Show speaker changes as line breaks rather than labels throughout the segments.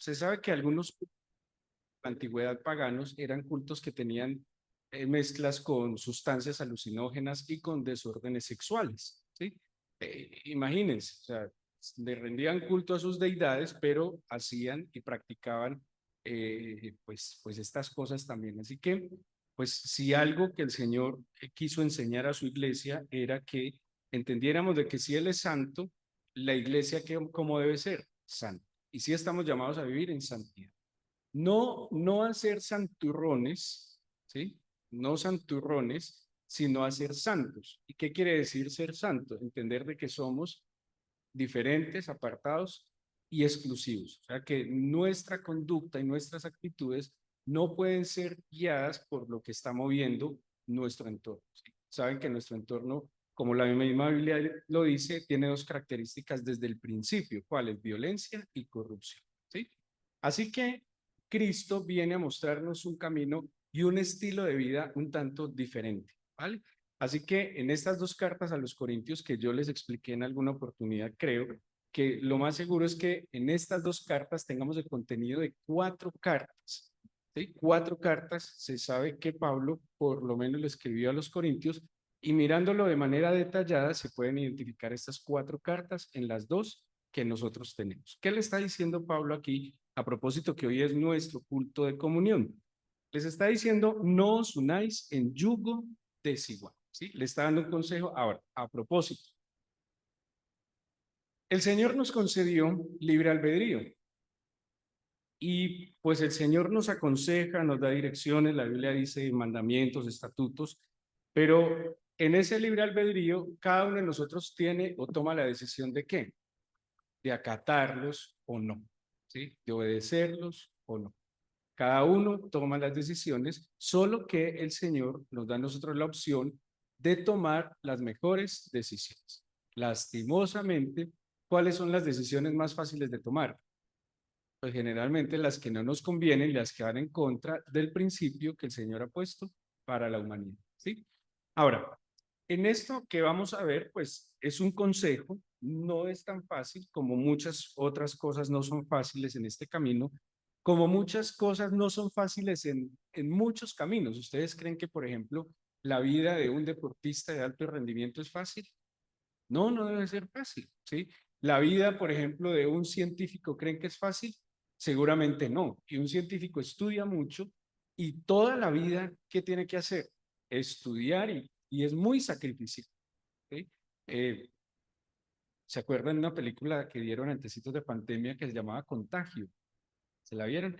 Se sabe que algunos cultos de la antigüedad paganos eran cultos que tenían mezclas con sustancias alucinógenas y con desórdenes sexuales, ¿sí? Imagínense, o sea, le rendían culto a sus deidades, pero hacían y practicaban pues estas cosas también. Así que, pues si algo que el Señor quiso enseñar a su iglesia era que entendiéramos de que si Él es santo, la iglesia, ¿cómo debe ser? Santa. Y sí estamos llamados a vivir en santidad. No, no a ser santurrones, ¿sí? No santurrones, sino a ser santos. ¿Y qué quiere decir ser santo? Entender de que somos diferentes, apartados y exclusivos. O sea, que nuestra conducta y nuestras actitudes no pueden ser guiadas por lo que está moviendo nuestro entorno. ¿Sí? Saben que nuestro entorno, como la misma Biblia lo dice, tiene dos características desde el principio, ¿cuáles? Violencia y corrupción. ¿Sí? Así que Cristo viene a mostrarnos un camino y un estilo de vida un tanto diferente, ¿vale? Así que en estas dos cartas a los Corintios que yo les expliqué en alguna oportunidad, creo que lo más seguro es que en estas dos cartas tengamos el contenido de cuatro cartas. ¿Sí? Cuatro cartas, se sabe que Pablo por lo menos le escribió a los Corintios y mirándolo de manera detallada se pueden identificar estas cuatro cartas en las dos que nosotros tenemos. ¿Qué le está diciendo Pablo aquí a propósito que hoy es nuestro culto de comunión? Les está diciendo, no os unáis en yugo desigual. ¿Sí? Le está dando un consejo. Ahora, a propósito, el Señor nos concedió libre albedrío y pues el Señor nos aconseja, nos da direcciones, la Biblia dice mandamientos, estatutos, pero en ese libre albedrío cada uno de nosotros tiene o toma la decisión de qué, de acatarlos o no, ¿sí? De obedecerlos o no. Cada uno toma las decisiones, solo que el Señor nos da a nosotros la opción de tomar las mejores decisiones. Lastimosamente, ¿cuáles son las decisiones más fáciles de tomar? Pues generalmente las que no nos convienen, las que van en contra del principio que el Señor ha puesto para la humanidad. ¿Sí? Ahora, en esto que vamos a ver, pues es un consejo, no es tan fácil como muchas otras cosas no son fáciles en este camino, como muchas cosas no son fáciles en muchos caminos. ¿Ustedes creen que, por ejemplo, la vida de un deportista de alto rendimiento es fácil? No, no debe ser fácil, ¿sí? La vida, por ejemplo, de un científico, ¿creen que es fácil? Seguramente no. Y un científico estudia mucho y toda la vida, ¿qué tiene que hacer? Estudiar y es muy sacrificial, ¿sí? Eh, ¿Se acuerdan de una película que dieron antecitos de pandemia que se llamaba Contagio? ¿Se la vieron?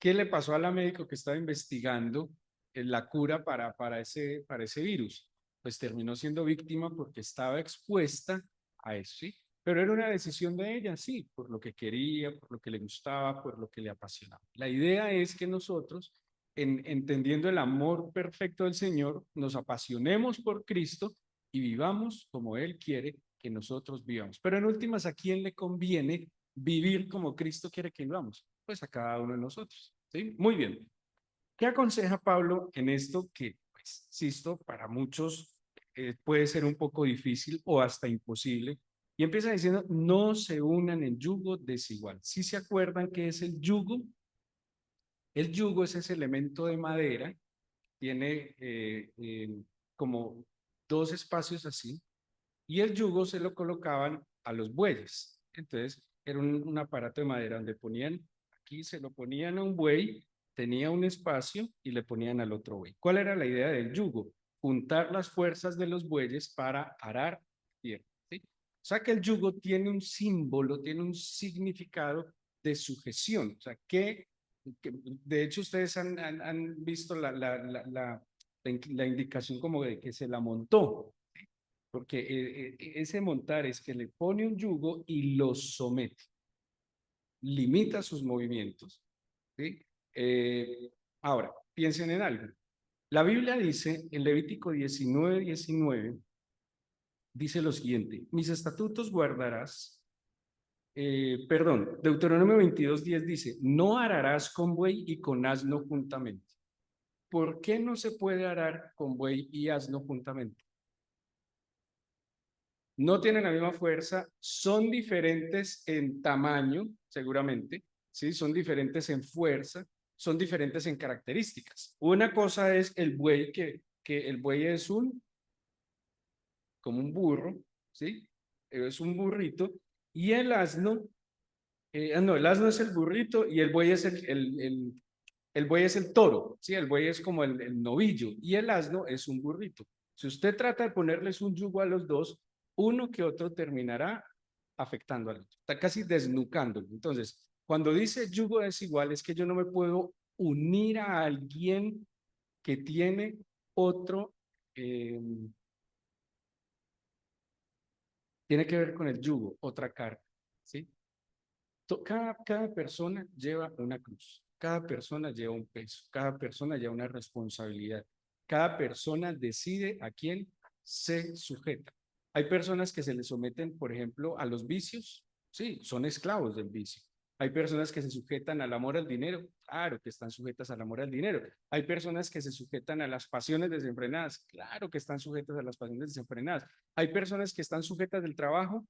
¿Qué le pasó a la médico que estaba investigando la cura para ese virus? Pues terminó siendo víctima porque estaba expuesta a eso, ¿sí? Pero era una decisión de ella, sí, por lo que quería, por lo que le gustaba, por lo que le apasionaba. La idea es que nosotros, entendiendo el amor perfecto del Señor, nos apasionemos por Cristo y vivamos como Él quiere que nosotros vivamos. Pero en últimas, ¿a quién le conviene vivir como Cristo quiere que vivamos? Pues a cada uno de nosotros. ¿Sí? Muy bien. ¿Qué aconseja Pablo en esto que, pues, insisto, para muchos puede ser un poco difícil o hasta imposible? Y empieza diciendo, no se unan en yugo desigual. ¿Sí se acuerdan qué es el yugo? El yugo es ese elemento de madera, tiene como dos espacios así, y el yugo se lo colocaban a los bueyes. Entonces, era un aparato de madera donde ponían, aquí se lo ponían a un buey, tenía un espacio y le ponían al otro buey. ¿Cuál era la idea del yugo? Juntar las fuerzas de los bueyes para arar tierra. ¿Sí? O sea que el yugo tiene un símbolo, tiene un significado de sujeción. O sea, que de hecho ustedes han visto la indicación como de que se la montó porque ese montar es que le pone un yugo y lo somete, limita sus movimientos. ¿Sí? Ahora, piensen en algo. La Biblia dice en Levítico 19:19, dice lo siguiente, mis estatutos guardarás, perdón, Deuteronomio 22:10 dice, no ararás con buey y con asno juntamente. ¿Por qué no se puede arar con buey y asno juntamente? No tienen la misma fuerza, son diferentes en tamaño, seguramente, ¿sí? Son diferentes en fuerza, son diferentes en características. Una cosa es el buey, que el buey es como un burro, ¿sí? Es un burrito, y el asno, no, el asno es el burrito y el buey es el buey es el toro, ¿sí? El buey es como el novillo y el asno es un burrito. Si usted trata de ponerles un yugo a los dos, uno que otro terminará afectando al otro, está casi desnucándolo. Entonces, cuando dice yugo desigual, es que yo no me puedo unir a alguien que tiene otro, tiene que ver con el yugo, otra carga, ¿sí? Cada persona lleva una cruz, cada persona lleva un peso, cada persona lleva una responsabilidad, cada persona decide a quién se sujeta. Hay personas que se le someten, por ejemplo, a los vicios, sí, son esclavos del vicio. Hay personas que se sujetan al amor al dinero, claro que están sujetas al amor al dinero. Hay personas que se sujetan a las pasiones desenfrenadas, claro que están sujetas a las pasiones desenfrenadas. Hay personas que están sujetas del trabajo,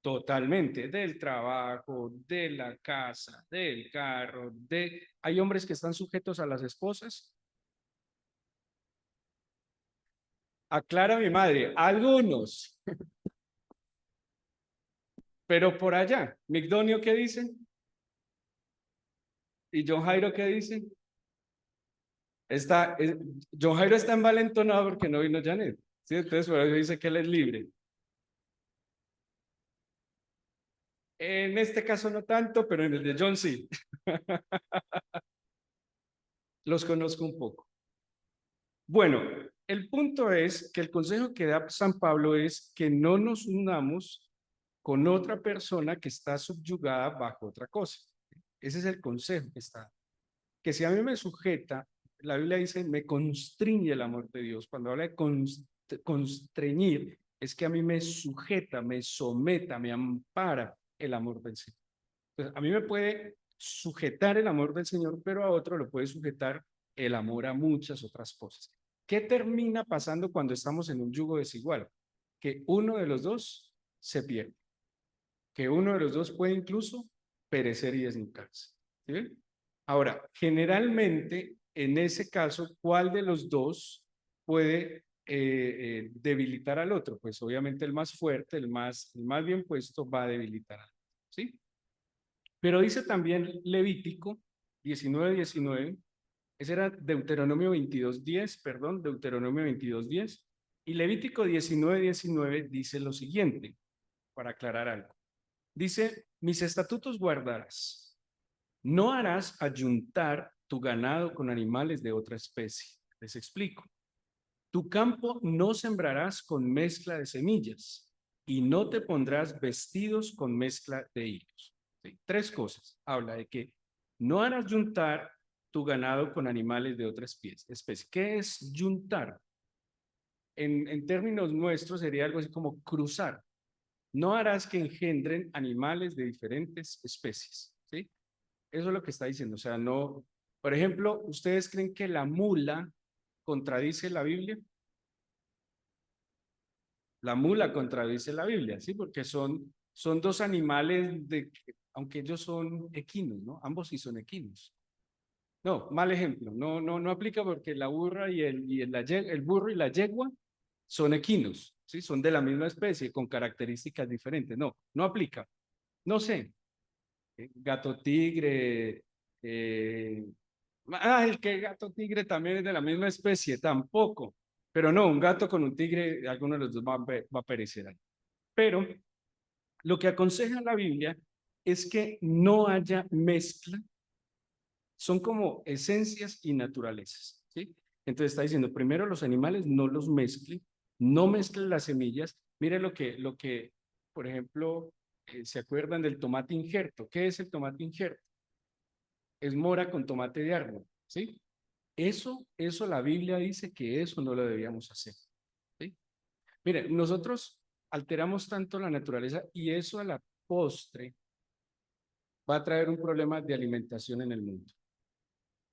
totalmente, del trabajo, de la casa, del carro, Hay hombres que están sujetos a las esposas. Aclara mi madre, algunos, pero por allá. Migdonio, ¿qué dice? ¿Y John Jairo qué dice? Está, John Jairo está envalentonado porque no vino Janet, ¿sí? Entonces por eso dice que él es libre. En este caso no tanto, pero en el de John sí. Los conozco un poco. Bueno, el punto es que el consejo que da San Pablo es que no nos unamos con otra persona que está subyugada bajo otra cosa. Ese es el consejo que está. Que si a mí me sujeta, la Biblia dice, me constriñe el amor de Dios. Cuando habla de constreñir, es que a mí me sujeta, me someta, me ampara el amor del Señor. Entonces, a mí me puede sujetar el amor del Señor, pero a otro lo puede sujetar el amor a muchas otras cosas. ¿Qué termina pasando cuando estamos en un yugo desigual? Que uno de los dos se pierde, que uno de los dos puede incluso perecer y desnucarse. ¿Sí ven? Ahora, generalmente, en ese caso, ¿cuál de los dos puede debilitar al otro? Pues obviamente el más fuerte, el más bien puesto va a debilitar al otro. ¿Sí? Pero dice también Levítico 19:19, ese era Deuteronomio 22:10, perdón, Deuteronomio 22:10, y Levítico 19:19 dice lo siguiente, para aclarar algo. Dice, mis estatutos guardarás, no harás ayuntar tu ganado con animales de otra especie. Les explico. Tu campo no sembrarás con mezcla de semillas y no te pondrás vestidos con mezcla de hilos. ¿Sí? Tres cosas. Habla de que no harás yuntar tu ganado con animales de otra especie. ¿Qué es yuntar? En términos nuestros sería algo así como cruzar. No harás que engendren animales de diferentes especies. ¿Sí? Eso es lo que está diciendo. O sea, no. Por ejemplo, ¿ustedes creen que la mula contradice la Biblia? La mula contradice la Biblia, ¿sí? Porque son dos animales, aunque ellos son equinos, ¿no? Ambos sí son equinos. No, mal ejemplo. No aplica porque la burra el burro y la yegua son equinos, ¿sí? Son de la misma especie, con características diferentes. No aplica. No sé. Gato tigre. El que gato tigre también es de la misma especie, tampoco. Pero no, un gato con un tigre, alguno de los dos va a perecer ahí. Pero lo que aconseja la Biblia es que no haya mezcla, son como esencias y naturalezas, ¿sí? Entonces está diciendo, primero los animales no los mezcle, no mezclen las semillas. Mire por ejemplo, ¿se acuerdan del tomate injerto? ¿Qué es el tomate injerto? Es mora con tomate de árbol, ¿sí? Eso la Biblia dice que eso no lo debíamos hacer, ¿sí? Mire, nosotros alteramos tanto la naturaleza y eso a la postre va a traer un problema de alimentación en el mundo.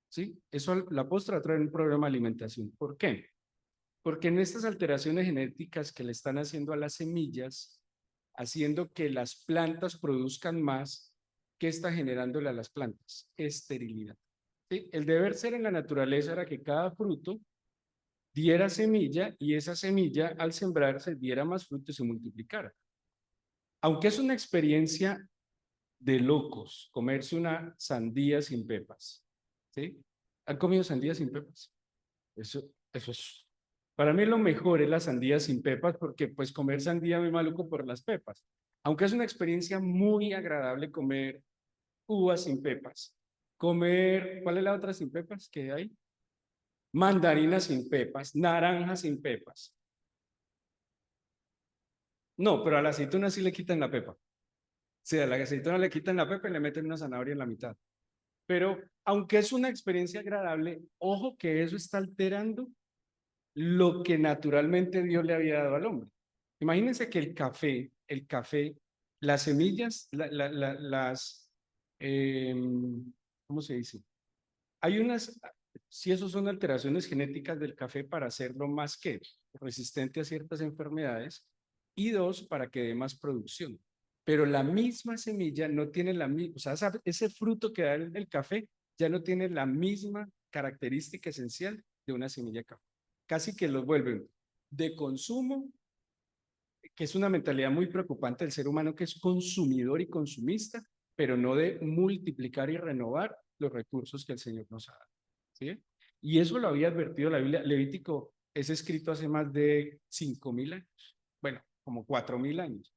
¿Sí? Eso a la postre va a traer un problema de alimentación. ¿Por qué? Porque en estas alteraciones genéticas que le están haciendo a las semillas, haciendo que las plantas produzcan más, ¿qué está generándole a las plantas? Esterilidad. ¿Sí? El deber ser en la naturaleza era que cada fruto diera semilla y esa semilla al sembrarse diera más fruto y se multiplicara. Aunque es una experiencia de locos comerse una sandía sin pepas. ¿Sí? ¿Han comido sandía sin pepas? Eso es. Para mí lo mejor es la sandía sin pepas porque pues comer sandía me maluco por las pepas. Aunque es una experiencia muy agradable comer uvas sin pepas. Comer, ¿cuál es la otra sin pepas que hay? Mandarinas sin pepas, naranjas sin pepas. No, pero a la aceituna sí le quitan la pepa. Sí, a la aceituna le quitan la pepa y le meten una zanahoria en la mitad. Pero aunque es una experiencia agradable, ojo que eso está alterando lo que naturalmente Dios le había dado al hombre. Imagínense que el café, las semillas, ¿cómo se dice? Hay unas, si eso son alteraciones genéticas del café para hacerlo más que resistente a ciertas enfermedades y dos, para que dé más producción. Pero la misma semilla no tiene la misma, o sea, ese fruto que da el café ya no tiene la misma característica esencial de una semilla de café. Casi que los vuelven de consumo, que es una mentalidad muy preocupante del ser humano que es consumidor y consumista, pero no de multiplicar y renovar los recursos que el Señor nos ha dado. ¿Sí? Y eso lo había advertido la Biblia. Levítico es escrito hace más de 5.000 años. Bueno, como 4.000 años.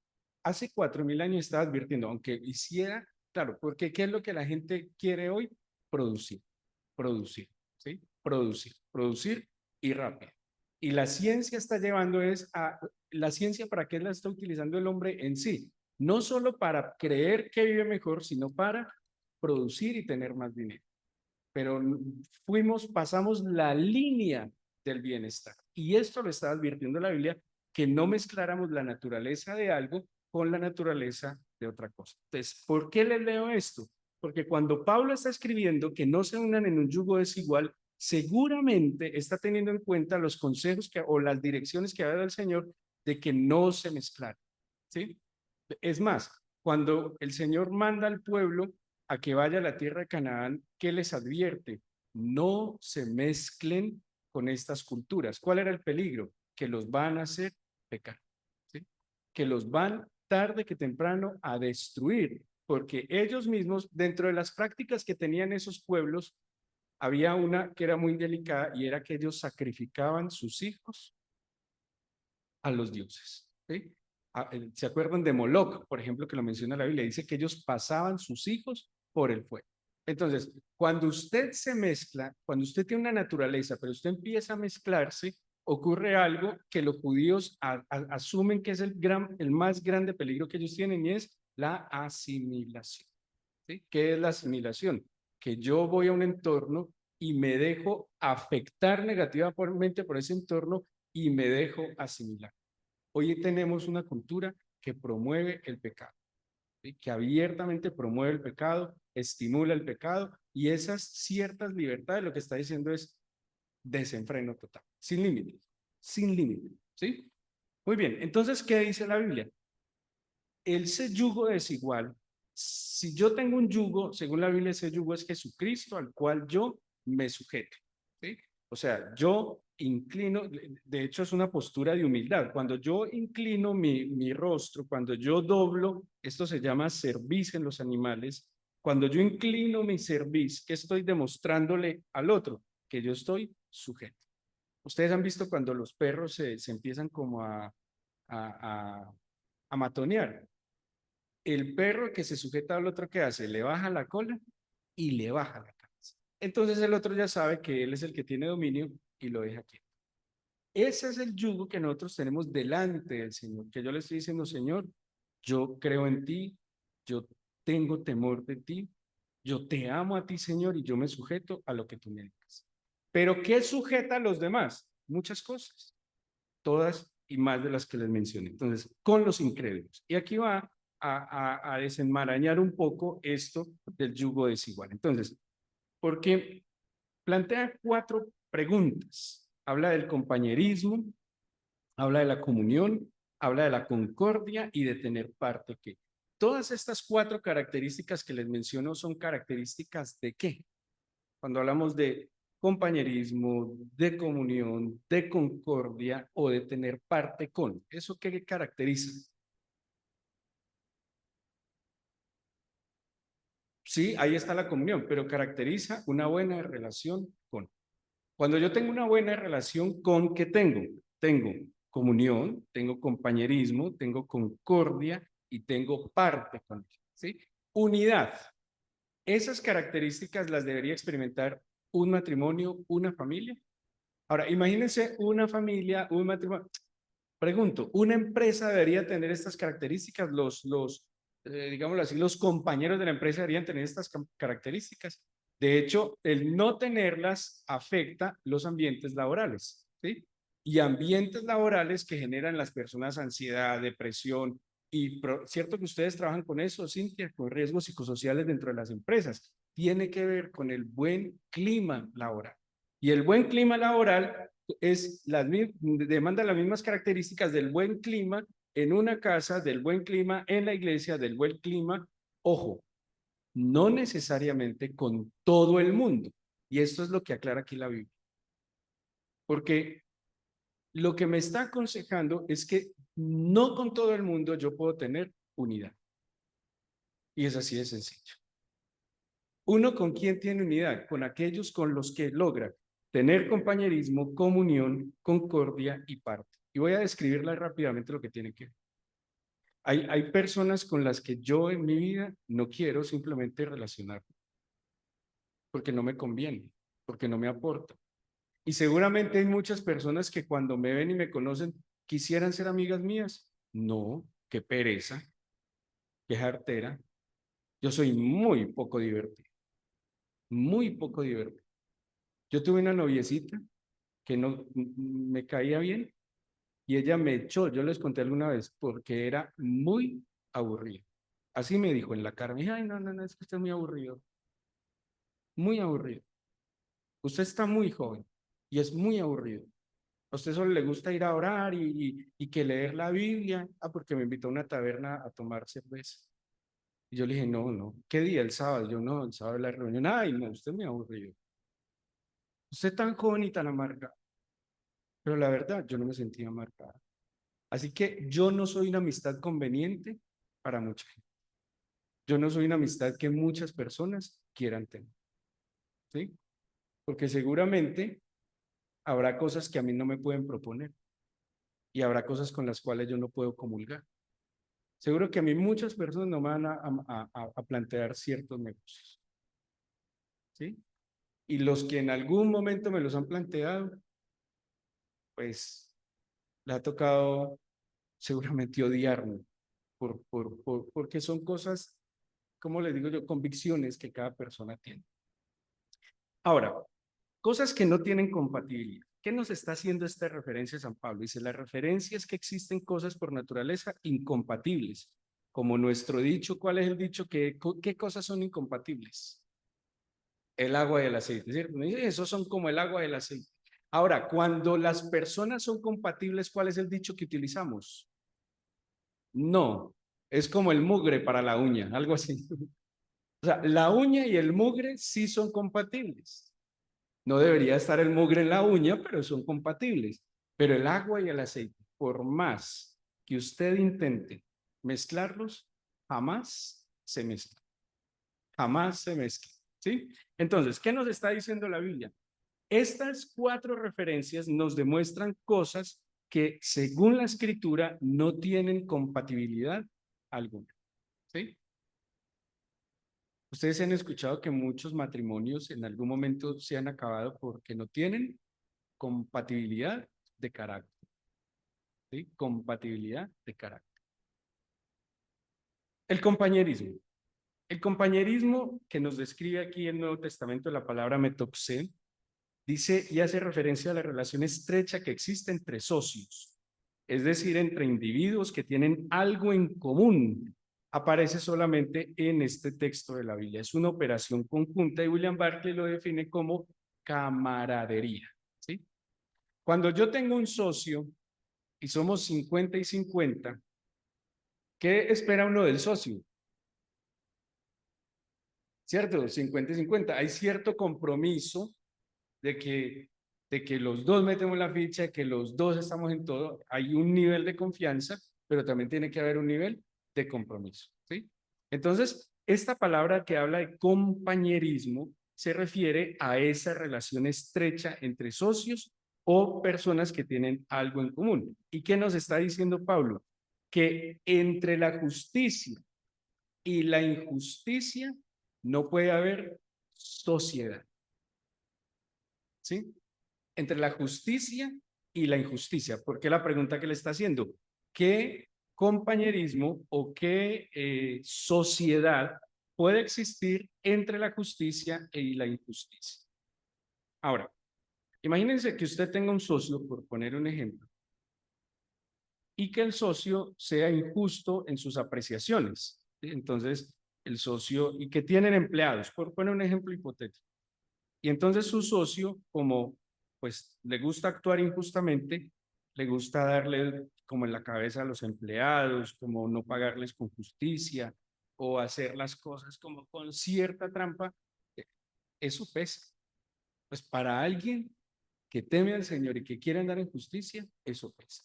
Hace 4.000 años estaba advirtiendo, aunque hiciera, claro, porque ¿qué es lo que la gente quiere hoy? Producir, producir, ¿sí? Producir, producir y rápido. Y la ciencia está llevando la ciencia para qué la está utilizando el hombre en sí, no solo para creer que vive mejor, sino para producir y tener más dinero. Pero pasamos la línea del bienestar. Y esto lo está advirtiendo la Biblia, que no mezcláramos la naturaleza de algo con la naturaleza de otra cosa. Entonces, ¿por qué les leo esto? Porque cuando Pablo está escribiendo que no se unan en un yugo desigual, seguramente está teniendo en cuenta los consejos o las direcciones que ha dado el Señor de que no se mezclaran. ¿Sí? Es más, cuando el Señor manda al pueblo a que vaya a la tierra de Canaán, ¿qué les advierte? No se mezclen con estas culturas. ¿Cuál era el peligro? Que los van a hacer pecar, ¿sí? Que los van tarde que temprano a destruir, porque ellos mismos, dentro de las prácticas que tenían esos pueblos, había una que era muy delicada y era que ellos sacrificaban sus hijos a los dioses. ¿Sí? ¿Se acuerdan de Moloch, por ejemplo, que lo menciona la Biblia? Dice que ellos pasaban sus hijos por el fuego. Entonces, cuando usted se mezcla, cuando usted tiene una naturaleza, pero usted empieza a mezclarse, ocurre algo que los judíos asumen que es el más grande peligro que ellos tienen y es la asimilación. ¿Sí? ¿Qué es la asimilación? Que yo voy a un entorno y me dejo afectar negativamente por ese entorno y me dejo asimilar. Hoy tenemos una cultura que promueve el pecado, ¿sí? Que abiertamente promueve el pecado, estimula el pecado y esas ciertas libertades lo que está diciendo es desenfreno total, sin límite, sin límite, ¿sí? Muy bien, entonces, ¿qué dice la Biblia? Ese yugo desigual, si yo tengo un yugo, según la Biblia, ese yugo es Jesucristo al cual yo me sujeto, ¿sí? O sea, yo inclino, de hecho es una postura de humildad. Cuando yo inclino mi rostro, cuando yo doblo, esto se llama cerviz en los animales, cuando yo inclino mi cerviz, ¿qué estoy demostrándole al otro? Que yo estoy sujeto. Ustedes han visto cuando los perros se empiezan como a matonear. El perro que se sujeta al otro, ¿qué hace? Le baja la cola y le baja la cabeza. Entonces el otro ya sabe que él es el que tiene dominio y lo deja quieto. Ese es el yugo que nosotros tenemos delante del Señor, que yo le estoy diciendo, Señor, yo creo en ti, yo tengo temor de ti, yo te amo a ti, Señor, y yo me sujeto a lo que tú me digas. Pero ¿qué sujeta a los demás? Muchas cosas, todas y más de las que les mencioné. Entonces, con los incrédulos. Y aquí va a desenmarañar un poco esto del yugo desigual. Entonces, porque plantea 4 preguntas. Habla del compañerismo, habla de la comunión, habla de la concordia y de tener parte que. todas estas 4 características que les menciono son características ¿de qué? Cuando hablamos de compañerismo, de comunión, de concordia o de tener parte con. ¿Eso qué caracteriza? Sí, ahí está la comunión, pero caracteriza una buena relación con. Cuando yo tengo una buena relación con, ¿qué tengo? Tengo comunión, tengo compañerismo, tengo concordia y tengo parte con. ¿Sí? Unidad. Esas características las debería experimentar un matrimonio, una familia. Ahora, imagínense una familia, un matrimonio. Pregunto, ¿una empresa debería tener estas características? Digámoslo así, los compañeros de la empresa deberían tener estas características. De hecho, el no tenerlas afecta los ambientes laborales, ¿sí? Y ambientes laborales que generan en las personas ansiedad, depresión, cierto que ustedes trabajan con eso, Cintia, con riesgos psicosociales dentro de las empresas. Tiene que ver con el buen clima laboral. Y el buen clima laboral demanda las mismas características del buen clima en una casa, del buen clima en la iglesia, del buen clima, ojo, no necesariamente con todo el mundo. Y esto es lo que aclara aquí la Biblia. Porque lo que me está aconsejando es que no con todo el mundo yo puedo tener unidad. Y es así de sencillo. ¿Uno con quién tiene unidad? Con aquellos con los que logra tener compañerismo, comunión, concordia y parte. Y voy a describirla rápidamente lo que tiene que ver. Hay personas con las que yo en mi vida no quiero simplemente relacionarme, porque no me conviene, porque no me aporta. Y seguramente hay muchas personas que cuando me ven y me conocen quisieran ser amigas mías. No, qué pereza, qué jartera. Yo soy muy poco divertido, muy poco divertido. Yo tuve una noviecita que no me caía bien y ella me echó, yo les conté alguna vez, porque era muy aburrido. Así me dijo en la cara, me dijo, ay, no, no, no, es que usted es muy aburrido, muy aburrido. Usted está muy joven y es muy aburrido. A usted solo le gusta ir a orar y que leer la Biblia. Ah, porque me invitó a una taberna a tomar cerveza. Y yo le dije, no, no. ¿Qué día? El sábado. Yo no, el sábado de la reunión. Ay, no, usted es muy aburrido. Usted es tan joven y tan amarga. Pero la verdad, yo no me sentía amargada. Así que yo no soy una amistad conveniente para mucha gente. Yo no soy una amistad que muchas personas quieran tener. ¿Sí? Porque seguramente habrá cosas que a mí no me pueden proponer y habrá cosas con las cuales yo no puedo comulgar. Seguro que a mí muchas personas no me van a plantear ciertos negocios. ¿Sí? Y los que en algún momento me los han planteado, pues le ha tocado seguramente odiarme porque son cosas, como les digo yo, convicciones que cada persona tiene. Ahora, cosas que no tienen compatibilidad. ¿Qué nos está haciendo esta referencia a San Pablo? Dice, la referencia es que existen cosas por naturaleza incompatibles. Como nuestro dicho, ¿cuál es el dicho? ¿Qué cosas son incompatibles? El agua y el aceite, ¿cierto? Esos son como el agua y el aceite. Ahora, cuando las personas son compatibles, ¿cuál es el dicho que utilizamos? No, es como el mugre para la uña, algo así. O sea, la uña y el mugre sí son compatibles. No debería estar el mugre en la uña, pero son compatibles. Pero el agua y el aceite, por más que usted intente mezclarlos, jamás se mezclan. Jamás se mezclan. ¿Sí? Entonces, ¿qué nos está diciendo la Biblia? Estas 4 referencias nos demuestran cosas que, según la escritura, no tienen compatibilidad alguna. ¿Sí? Ustedes han escuchado que muchos matrimonios en algún momento se han acabado porque no tienen compatibilidad de carácter. ¿Sí? Compatibilidad de carácter. El compañerismo. El compañerismo que nos describe aquí el Nuevo Testamento, la palabra metopsé, dice y hace referencia a la relación estrecha que existe entre socios, es decir, entre individuos que tienen algo en común. Aparece solamente en este texto de la Biblia. Es una operación conjunta y William Barclay lo define como camaradería. ¿Sí? Cuando yo tengo un socio y somos 50 y 50, ¿qué espera uno del socio? ¿cierto? 50 y 50. Hay cierto compromiso de que los dos metemos la ficha, que los dos estamos en todo. Hay un nivel de confianza, pero también tiene que haber un nivel de compromiso, ¿sí? Entonces, esta palabra que habla de compañerismo se refiere a esa relación estrecha entre socios o personas que tienen algo en común. ¿Y qué nos está diciendo Pablo? Que entre la justicia y la injusticia no puede haber sociedad, ¿sí? Entre la justicia y la injusticia. Porque la pregunta que le está haciendo, ¿qué compañerismo o qué sociedad puede existir entre la justicia y la injusticia? Ahora, imagínense que usted tenga un socio, por poner un ejemplo, y que el socio sea injusto en sus apreciaciones. ¿Sí? Entonces, el socio, y que tienen empleados, por poner un ejemplo hipotético. Y entonces su socio, como pues le gusta actuar injustamente, le gusta darle como en la cabeza a los empleados, como no pagarles con justicia o hacer las cosas como con cierta trampa, eh, eso pesa. Pues para alguien que teme al Señor y que quiere andar en justicia, eso pesa.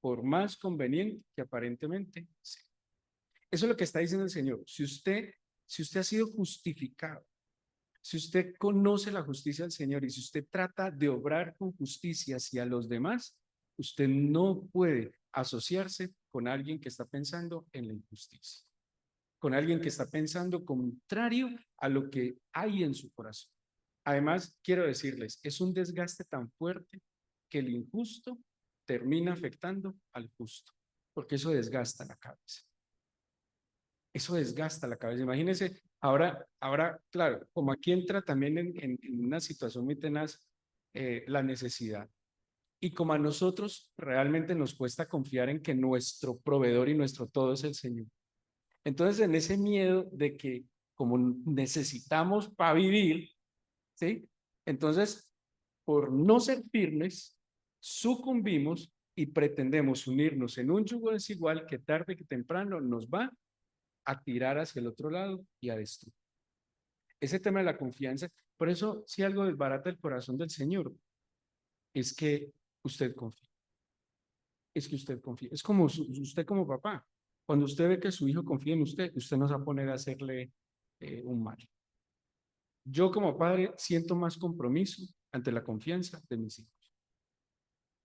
Por más conveniente que aparentemente sea. Eso es lo que está diciendo el Señor. Si usted ha sido justificado, si usted conoce la justicia del Señor y si usted trata de obrar con justicia hacia los demás, usted no puede asociarse con alguien que está pensando en la injusticia, con alguien que está pensando contrario a lo que hay en su corazón. Además, quiero decirles, es un desgaste tan fuerte que el injusto termina afectando al justo, porque eso desgasta la cabeza. Eso desgasta la cabeza. Imagínense, ahora, claro, como aquí entra también en una situación muy tenaz la necesidad. Y como a nosotros realmente nos cuesta confiar en que nuestro proveedor y nuestro todo es el Señor. Entonces, en ese miedo de que como necesitamos para vivir, ¿sí? Entonces, por no ser firmes, sucumbimos y pretendemos unirnos en un yugo desigual que tarde que temprano nos va a tirar hacia el otro lado y a destruir. Ese tema de la confianza, por eso si algo desbarata el corazón del Señor, es que usted confía, es que usted confía. Es como usted como papá, cuando usted ve que su hijo confía en usted, usted no se va a poner a hacerle un mal. Yo como padre siento más compromiso ante la confianza de mis hijos.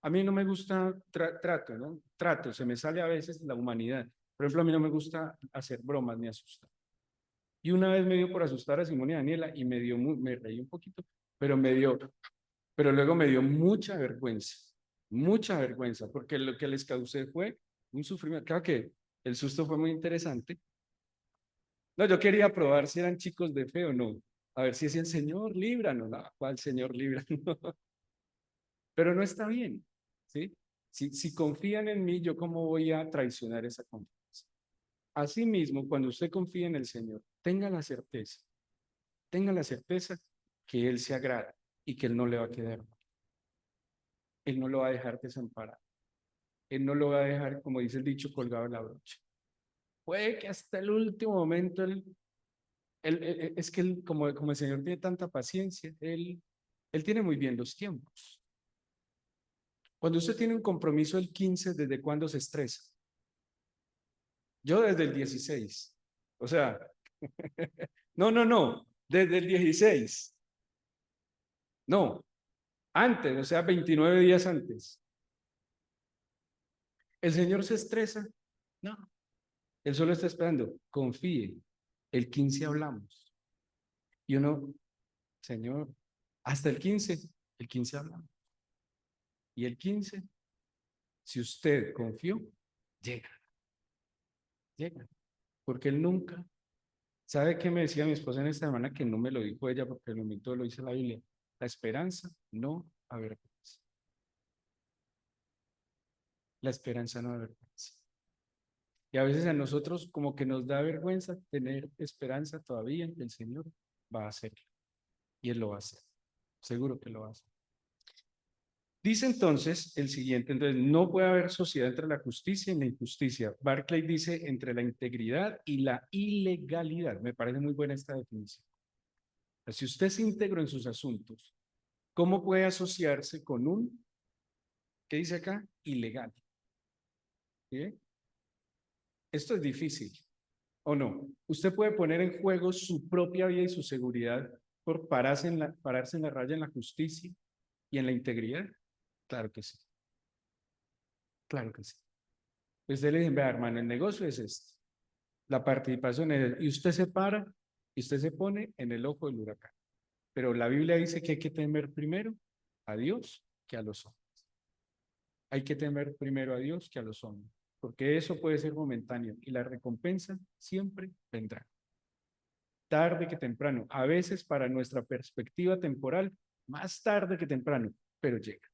A mí no me gusta trato, ¿no? Trato, se me sale a veces la humanidad. Por ejemplo, a mí no me gusta hacer bromas ni asustar. Y una vez me dio por asustar a Simón y Daniela y me reí un poquito, pero luego me dio mucha vergüenza, porque lo que les causé fue un sufrimiento. Claro que el susto fue muy interesante. No, yo quería probar si eran chicos de fe o no. A ver si decían, Señor, líbranos. No, ¿cuál Señor, líbranos? Pero no está bien, ¿sí? Si confían en mí, ¿yo cómo voy a traicionar esa confianza? Asimismo, cuando usted confía en el Señor, tenga la certeza que Él se agrada y que Él no le va a quedar mal. Él no lo va a dejar desamparado. Él no lo va a dejar, como dice el dicho, colgado en la brocha. Puede que hasta el último momento, es que como el Señor tiene tanta paciencia, él tiene muy bien los tiempos. Cuando usted tiene un compromiso el 15, ¿desde cuándo se estresa? Yo desde el 16. O sea, no, desde el 16. No, antes, o sea, 29 días antes. ¿El Señor se estresa? No, Él solo está esperando. Confíe. El 15 hablamos. Y uno, Señor, hasta el 15 hablamos. Y el 15, si usted confió, llega, llega. Porque Él nunca. ¿Sabe qué me decía mi esposa en esta semana? Que no me lo dijo ella porque el momento lo dice la Biblia. La esperanza no avergüenza. La esperanza no avergüenza. Y a veces a nosotros como que nos da vergüenza tener esperanza todavía en que el Señor va a hacerlo. Y Él lo va a hacer. Seguro que lo va a hacer. Dice entonces el siguiente, entonces no puede haber sociedad entre la justicia y la injusticia. Barclay dice entre la integridad y la ilegalidad. Me parece muy buena esta definición. Si usted es íntegro en sus asuntos, ¿cómo puede asociarse con un, qué dice acá? Ilegal. ¿Sí? Esto es difícil, ¿o no? Usted puede poner en juego su propia vida y su seguridad por pararse en la raya en la justicia y en la integridad. Claro que sí, claro que sí. Usted le dice, vea, hermano, el negocio es este, la participación es, y usted se para y usted se pone en el ojo del huracán. Pero la Biblia dice que hay que temer primero a Dios que a los hombres. Hay que temer primero a Dios que a los hombres, porque eso puede ser momentáneo y la recompensa siempre vendrá, tarde que temprano, a veces para nuestra perspectiva temporal, más tarde que temprano, pero llega,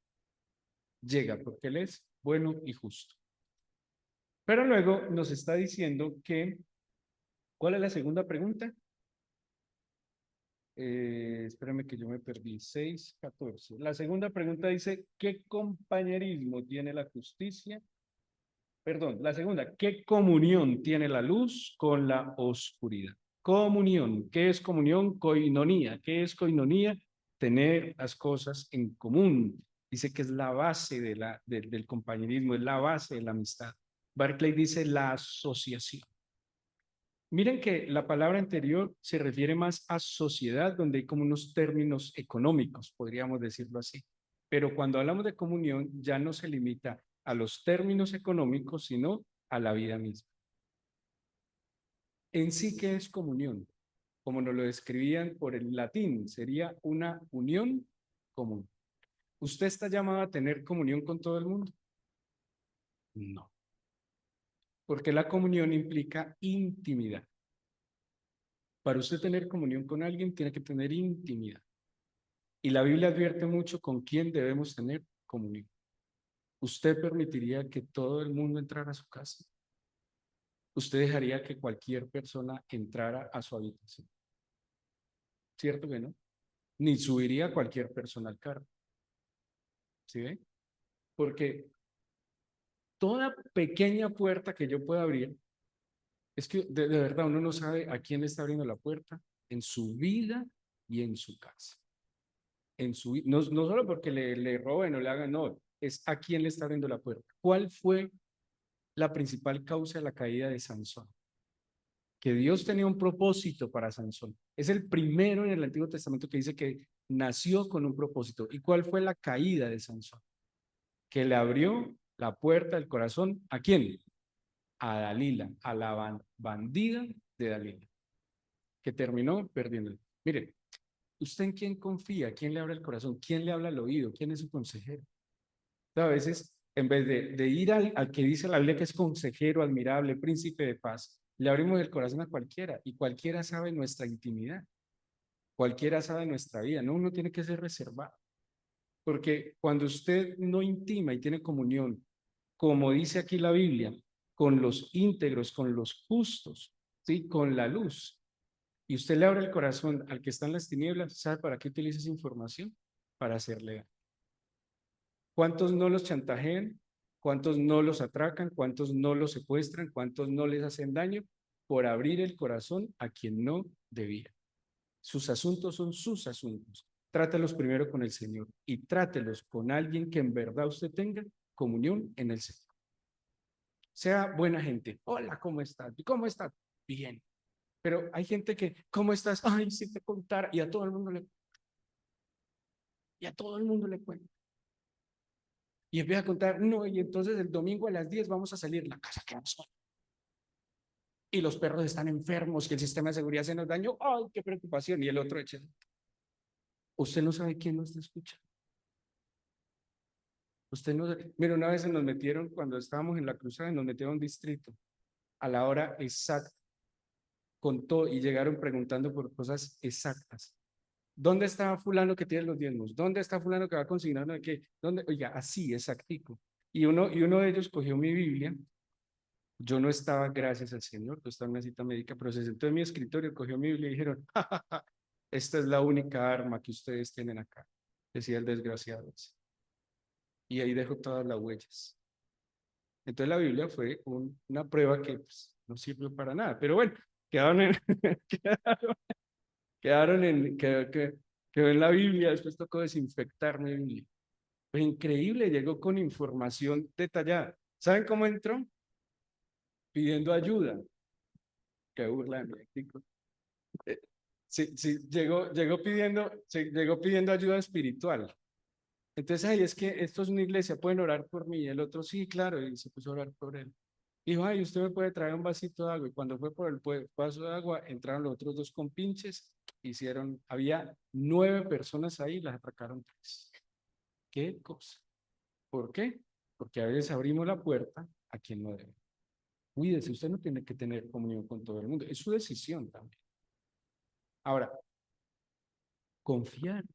llega porque Él es bueno y justo. Pero luego nos está diciendo que, ¿cuál es la segunda pregunta? Espérame que yo me perdí, 6:14. La segunda pregunta dice, ¿qué compañerismo tiene la justicia? Perdón, la segunda, ¿qué comunión tiene la luz con la oscuridad? Comunión, ¿qué es comunión? Coinonía, ¿qué es coinonía? Tener las cosas en común. Dice que es la base del compañerismo, es la base de la amistad. Barclay dice la asociación. Miren que la palabra anterior se refiere más a sociedad, donde hay como unos términos económicos, podríamos decirlo así. Pero cuando hablamos de comunión, ya no se limita a los términos económicos, sino a la vida misma. En sí, ¿qué es comunión? Como nos lo describían por el latín, sería una unión común. ¿Usted está llamado a tener comunión con todo el mundo? No, porque la comunión implica intimidad. Para usted tener comunión con alguien, tiene que tener intimidad. Y la Biblia advierte mucho con quién debemos tener comunión. ¿Usted permitiría que todo el mundo entrara a su casa? ¿Usted dejaría que cualquier persona entrara a su habitación? ¿Cierto que no? Ni subiría cualquier persona al carro. ¿Sí ve? Porque toda pequeña puerta que yo pueda abrir, es que de verdad uno no sabe a quién le está abriendo la puerta en su vida y en su casa. No solo porque le roben o le hagan, no, es a quién le está abriendo la puerta. ¿Cuál fue la principal causa de la caída de Sansón? Que Dios tenía un propósito para Sansón. Es el primero en el Antiguo Testamento que dice que nació con un propósito. ¿Y cuál fue la caída de Sansón? Que le abrió la puerta del corazón, ¿a quién? A Dalila, a la bandida de Dalila, que terminó perdiendo. Mire, ¿usted en quién confía? ¿Quién le abre el corazón? ¿Quién le habla al oído? ¿Quién es su consejero? A veces, en vez de ir al que dice la Biblia que es consejero, admirable, príncipe de paz, le abrimos el corazón a cualquiera y cualquiera sabe nuestra intimidad, cualquiera sabe nuestra vida, no, uno tiene que ser reservado, porque cuando usted no intima y tiene comunión, como dice aquí la Biblia, con los íntegros, con los justos, ¿sí? Con la luz, y usted le abre el corazón al que está en las tinieblas, ¿sabe para qué utiliza esa información? Para hacerle daño. ¿Cuántos no los chantajean? ¿Cuántos no los atracan? ¿Cuántos no los secuestran? ¿Cuántos no les hacen daño? Por abrir el corazón a quien no debía. Sus asuntos son sus asuntos. Trátelos primero con el Señor y trátelos con alguien que en verdad usted tenga comunión en el Señor. Sea buena gente. Hola, ¿cómo estás? ¿Cómo estás? Bien. Pero hay gente que, ¿cómo estás? Ay, si te contara. Y a todo el mundo le cuenta. Y empieza a contar, no, y entonces el domingo a las 10 vamos a salir, la casa queda sola. Y los perros están enfermos, que el sistema de seguridad se nos dañó, ¡ay, qué preocupación! Y el otro echa. Usted no sabe quién nos escucha. Usted no sabe. Mira, una vez nos metieron, cuando estábamos en la cruzada, nos metieron a un distrito a la hora exacta, con todo, y llegaron preguntando por cosas exactas. ¿Dónde está fulano que tiene los diezmos? ¿Dónde está fulano que va a consignar de qué? ¿Dónde? Oiga, así, exactico. Y uno de ellos cogió mi Biblia. Yo no estaba, gracias al Señor, yo estaba en una cita médica, pero se sentó en mi escritorio, cogió mi Biblia y dijeron, "Ja, ja, ja, esta es la única arma que ustedes tienen acá", decía el desgraciado. Y ahí dejó todas las huellas. Entonces la Biblia fue una prueba que pues, no sirvió para nada, pero bueno, quedaron en, quedaron, quedó en la Biblia, después tocó desinfectar mi Biblia. Pues increíble, llegó con información detallada. ¿Saben cómo entró? Pidiendo ayuda. Qué burla de mí, chico. Sí, sí, llegó pidiendo ayuda espiritual. Entonces, ay, es que esto es una iglesia, pueden orar por mí. Y el otro, sí, claro, y se puso a orar por él. Dijo, ay, usted me puede traer un vasito de agua. Y cuando fue por el vaso de agua, entraron los otros dos con pinches, había 9 personas ahí, las atracaron 3. ¿Qué cosa? ¿Por qué? Porque a veces abrimos la puerta a quien no debe. Cuídese, usted no tiene que tener comunión con todo el mundo, es su decisión también. Ahora, confiar,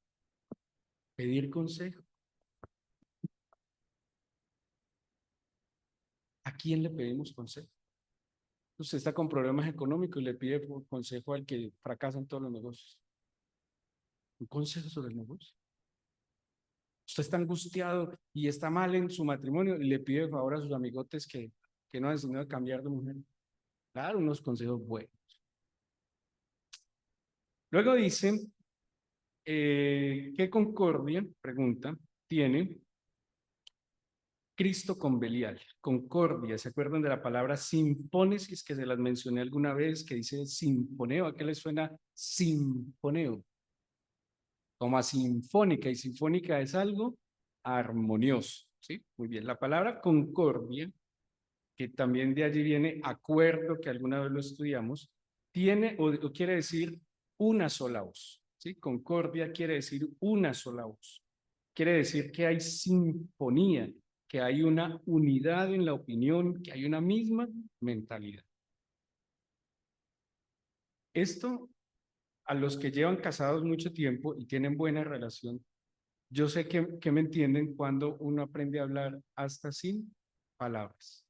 pedir consejo. ¿A quién le pedimos consejo? Usted está con problemas económicos y le pide consejo al que fracasa en todos los negocios. Un consejo sobre el negocio. Usted está angustiado y está mal en su matrimonio y le pide favor a sus amigotes que no han decidido cambiar de mujer. Claro, unos consejos buenos. Luego dice, ¿qué concordia, pregunta, tiene Cristo con Belial? Concordia, ¿se acuerdan de la palabra sinfónesis que se las mencioné alguna vez, que dice sinfoneo? ¿A qué le suena sinfoneo? Como a sinfónica, y sinfónica es algo armonioso, ¿sí? Muy bien, la palabra concordia, que también de allí viene acuerdo, que alguna vez lo estudiamos, tiene o quiere decir una sola voz, ¿sí? Concordia quiere decir una sola voz. Quiere decir que hay sinfonía, que hay una unidad en la opinión, que hay una misma mentalidad. Esto, a los que llevan casados mucho tiempo y tienen buena relación, yo sé que me entienden cuando uno aprende a hablar hasta sin palabras.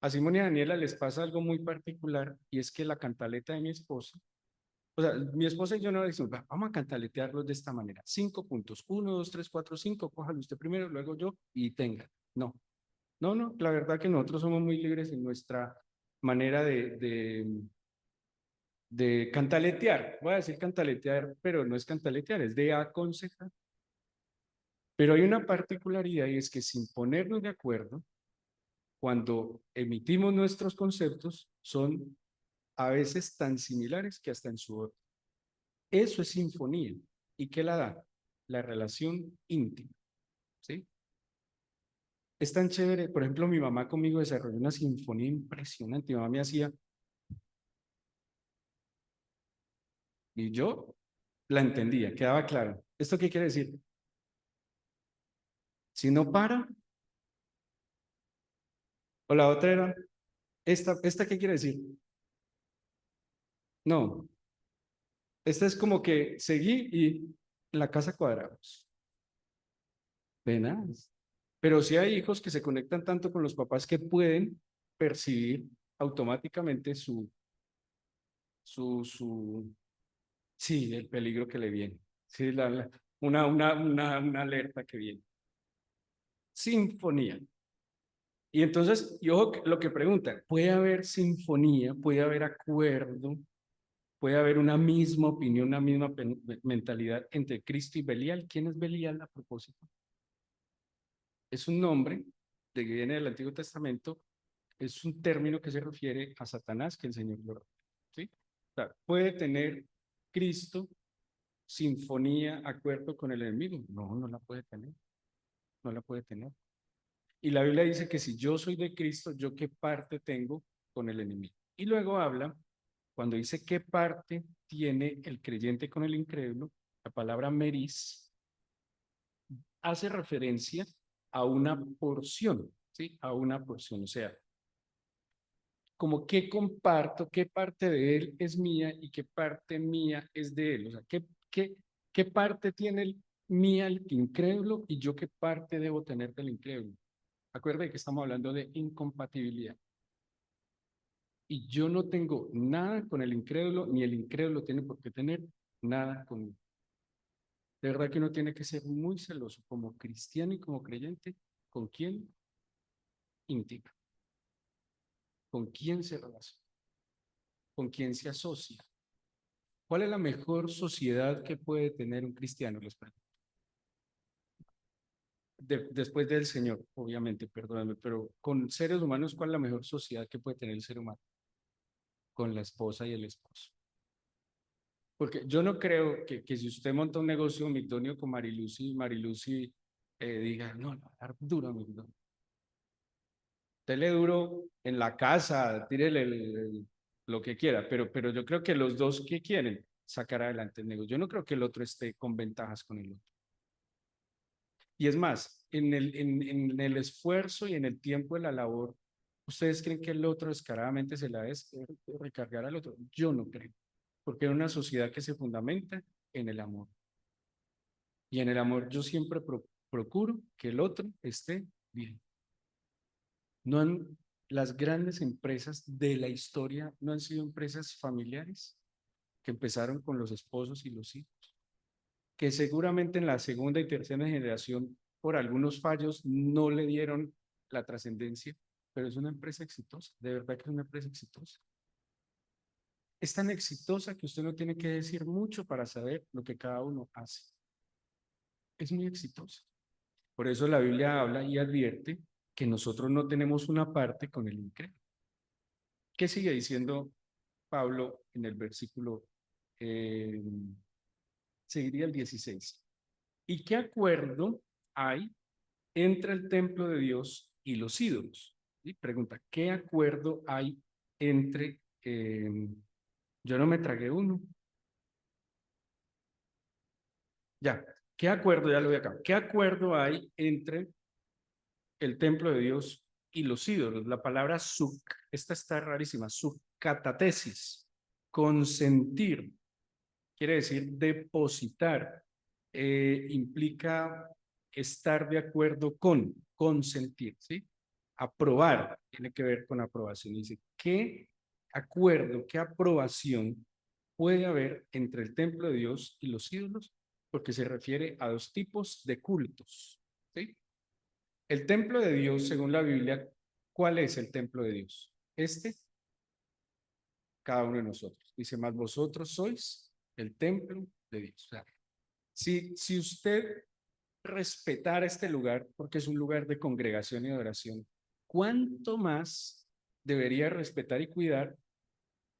A Simón y a Daniela les pasa algo muy particular y es que la cantaleta de mi esposa, o sea, mi esposa y yo no decimos, vamos a cantaletearlos de esta manera. 5 puntos, 1, 2, 3, 4, 5, cójalo usted primero, luego yo y tenga. No, no, no, la verdad que nosotros somos muy libres en nuestra manera de cantaletear. Voy a decir cantaletear, pero no es cantaletear, es de aconsejar. Pero hay una particularidad y es que sin ponernos de acuerdo, cuando emitimos nuestros conceptos, son a veces tan similares que hasta en su orden. Eso es sinfonía. ¿Y qué la da? La relación íntima, ¿sí? Es tan chévere, por ejemplo, mi mamá conmigo desarrolló una sinfonía impresionante. Mi mamá me hacía, y yo la entendía, quedaba claro. ¿Esto qué quiere decir? Si no para, o la otra era, ¿esta qué quiere decir? No, esta es como que seguí y la casa cuadrados. Penas. Pero sí hay hijos que se conectan tanto con los papás que pueden percibir automáticamente su, sí, el peligro que le viene. Sí, una alerta que viene. Sinfonía. Y entonces, y ojo lo que preguntan, ¿puede haber sinfonía? ¿Puede haber acuerdo? ¿Puede haber una misma opinión, una misma mentalidad entre Cristo y Belial? ¿Quién es Belial a propósito? Es un nombre de que viene del Antiguo Testamento, es un término que se refiere a Satanás, que el Señor lo refiere, ¿sí? Claro, ¿puede tener Cristo sinfonía, acuerdo con el enemigo? No, no la puede tener, no la puede tener. Y la Biblia dice que si yo soy de Cristo, ¿yo qué parte tengo con el enemigo? Y luego habla, cuando dice qué parte tiene el creyente con el incrédulo, la palabra meris hace referencia a una porción, ¿sí? A una porción, o sea, como qué comparto, qué parte de él es mía y qué parte mía es de él, o sea, qué parte tiene mía el incrédulo y yo qué parte debo tener del incrédulo. Acuerde que estamos hablando de incompatibilidad. Y yo no tengo nada con el incrédulo, ni el incrédulo tiene por qué tener nada conmigo. De verdad que uno tiene que ser muy celoso como cristiano y como creyente con quién intima, con quién se relaciona, con quién se asocia. ¿Cuál es la mejor sociedad que puede tener un cristiano? Les pregunto. Después del Señor, obviamente, perdóname, pero con seres humanos, ¿cuál es la mejor sociedad que puede tener el ser humano? Con la esposa y el esposo. Porque yo no creo que si usted monta un negocio migdonio con Marilucy, Marilucy diga, no, no, dar duro a migdonio. Dele duro en la casa, tírele lo que quiera, pero yo creo que los dos que quieren sacar adelante el negocio. Yo no creo que el otro esté con ventajas con el otro. Y es más, en el esfuerzo y en el tiempo de la labor, ¿ustedes creen que el otro descaradamente se la es recargar al otro? Yo no creo, porque es una sociedad que se fundamenta en el amor. Y en el amor yo siempre procuro que el otro esté bien. No han, las grandes empresas de la historia no han sido empresas familiares que empezaron con los esposos y los hijos, que seguramente en la segunda y tercera generación, por algunos fallos, no le dieron la trascendencia, pero es una empresa exitosa, de verdad que es una empresa exitosa. Es tan exitosa que usted no tiene que decir mucho para saber lo que cada uno hace. Es muy exitosa. Por eso la Biblia habla y advierte que nosotros no tenemos una parte con el incrédulo. ¿Qué sigue diciendo Pablo en el versículo? eh, Seguiría el 16. ¿Y qué acuerdo hay entre el templo de Dios y los ídolos? Y pregunta, ¿qué acuerdo hay entre... yo no me tragué uno. Ya, ¿qué acuerdo? Ya lo voy acá. ¿Qué acuerdo hay entre el templo de Dios y los ídolos? La palabra suk, esta está rarísima, subcatatesis, consentir, quiere decir depositar, implica estar de acuerdo con, consentir, ¿sí? Aprobar, tiene que ver con aprobación. Dice, ¿qué acuerdo, qué aprobación puede haber entre el templo de Dios y los ídolos? Porque se refiere a dos tipos de cultos, ¿sí? El templo de Dios, según la Biblia, ¿cuál es el templo de Dios? Cada uno de nosotros. Dice, más vosotros sois el templo de Dios. O sea, si usted respetara este lugar, porque es un lugar de congregación y de oración, ¿cuánto más debería respetar y cuidar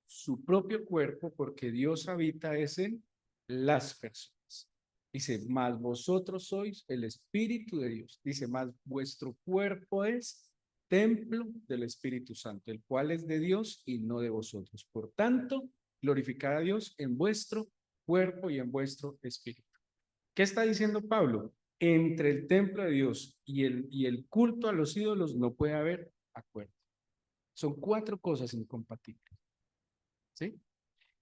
su propio cuerpo? Porque Dios habita es en las personas. Dice, más vosotros sois el Espíritu de Dios. Dice, más vuestro cuerpo es templo del Espíritu Santo, el cual es de Dios y no de vosotros. Por tanto, glorificad a Dios en vuestro cuerpo y en vuestro espíritu. ¿Qué está diciendo Pablo? Entre el templo de Dios y el culto a los ídolos no puede haber acuerdo. Son cuatro cosas incompatibles. ¿Sí?